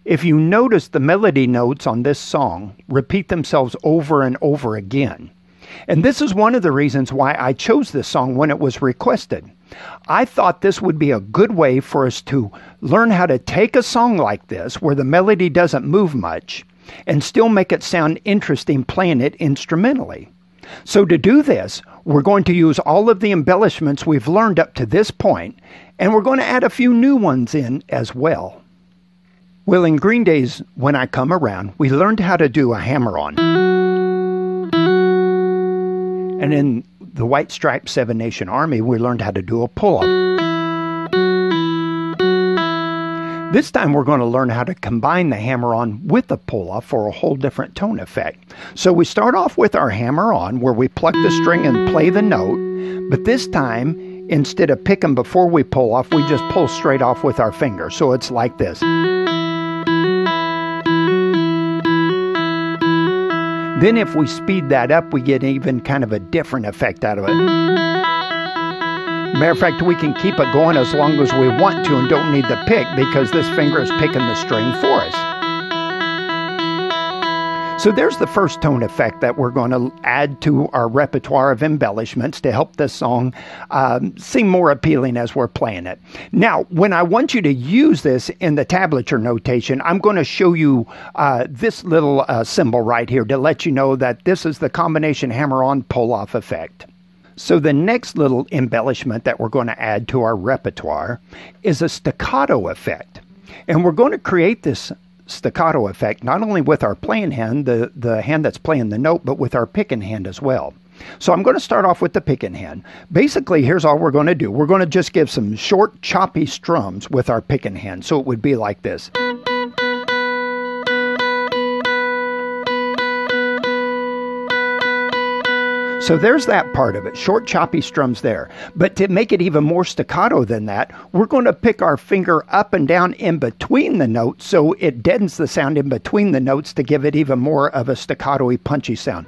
If you notice, the melody notes on this song repeat themselves over and over again. And this is one of the reasons why I chose this song when it was requested. I thought this would be a good way for us to learn how to take a song like this, where the melody doesn't move much, and still make it sound interesting playing it instrumentally. So to do this, we're going to use all of the embellishments we've learned up to this point, and we're going to add a few new ones in as well. Well, in Green Day's When I Come Around, we learned how to do a hammer-on. And in the White Striped Seven Nation Army, we learned how to do a pull-up. This time we're going to learn how to combine the hammer-on with the pull-off for a whole different tone effect. So we start off with our hammer-on, where we pluck the string and play the note, but this time, instead of picking before we pull off, we just pull straight off with our finger. So it's like this. Then if we speed that up, we get even kind of a different effect out of it. Matter of fact, we can keep it going as long as we want to and don't need the pick, because this finger is picking the string for us. So there's the first tone effect that we're going to add to our repertoire of embellishments to help this song seem more appealing as we're playing it. Now, when I want you to use this in the tablature notation, I'm going to show you this little symbol right here to let you know that this is the combination hammer-on pull-off effect. So the next little embellishment that we're going to add to our repertoire is a staccato effect. And we're going to create this staccato effect not only with our playing hand, the hand that's playing the note, but with our picking hand as well. So I'm going to start off with the picking hand. Basically, here's all we're going to do. We're going to just give some short, choppy strums with our picking hand. So it would be like this. So there's that part of it, short choppy strums there. But to make it even more staccato than that, we're going to pick our finger up and down in between the notes so it deadens the sound in between the notes to give it even more of a staccato-y, punchy sound.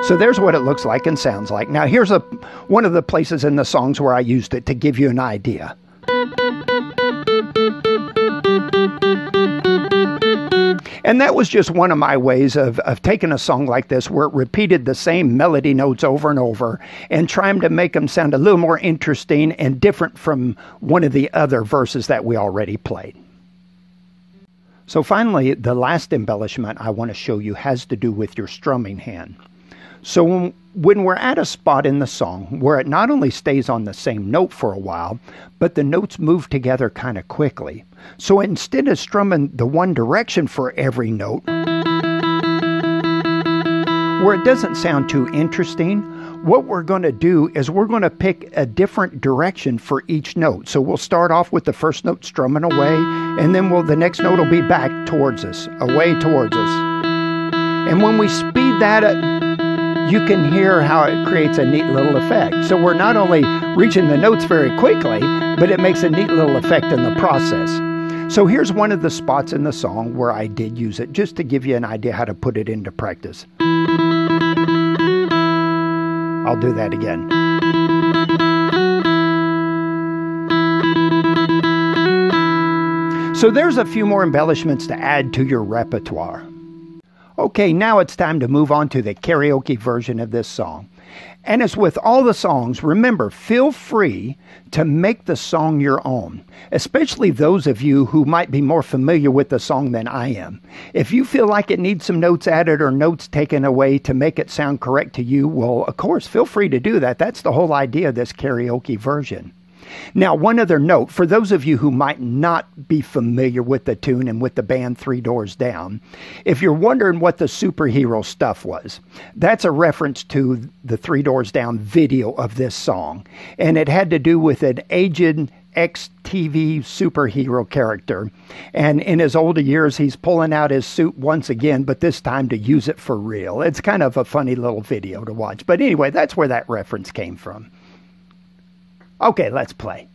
So there's what it looks like and sounds like. Now here's one of the places in the songs where I used it to give you an idea. And that was just one of my ways of taking a song like this where it repeated the same melody notes over and over and trying to make them sound a little more interesting and different from one of the other verses that we already played. So finally, the last embellishment I want to show you has to do with your strumming hand. So when we're at a spot in the song where it not only stays on the same note for a while, but the notes move together kind of quickly. So instead of strumming the one direction for every note, where it doesn't sound too interesting, what we're going to do is we're going to pick a different direction for each note. So we'll start off with the first note strumming away, and then the next note will be back towards us, away towards us. And when we speed that up, you can hear how it creates a neat little effect. So we're not only reaching the notes very quickly, but it makes a neat little effect in the process. So here's one of the spots in the song where I did use it, just to give you an idea how to put it into practice. I'll do that again. So there's a few more embellishments to add to your repertoire. Okay, now it's time to move on to the karaoke version of this song. And as with all the songs, remember, feel free to make the song your own, especially those of you who might be more familiar with the song than I am. If you feel like it needs some notes added or notes taken away to make it sound correct to you, well, of course, feel free to do that. That's the whole idea of this karaoke version. Now, one other note, for those of you who might not be familiar with the tune and with the band 3 Doors Down, if you're wondering what the superhero stuff was, that's a reference to the 3 Doors Down video of this song. And it had to do with an aged ex-TV superhero character. And in his older years, he's pulling out his suit once again, but this time to use it for real. It's kind of a funny little video to watch. But anyway, that's where that reference came from. Okay, let's play.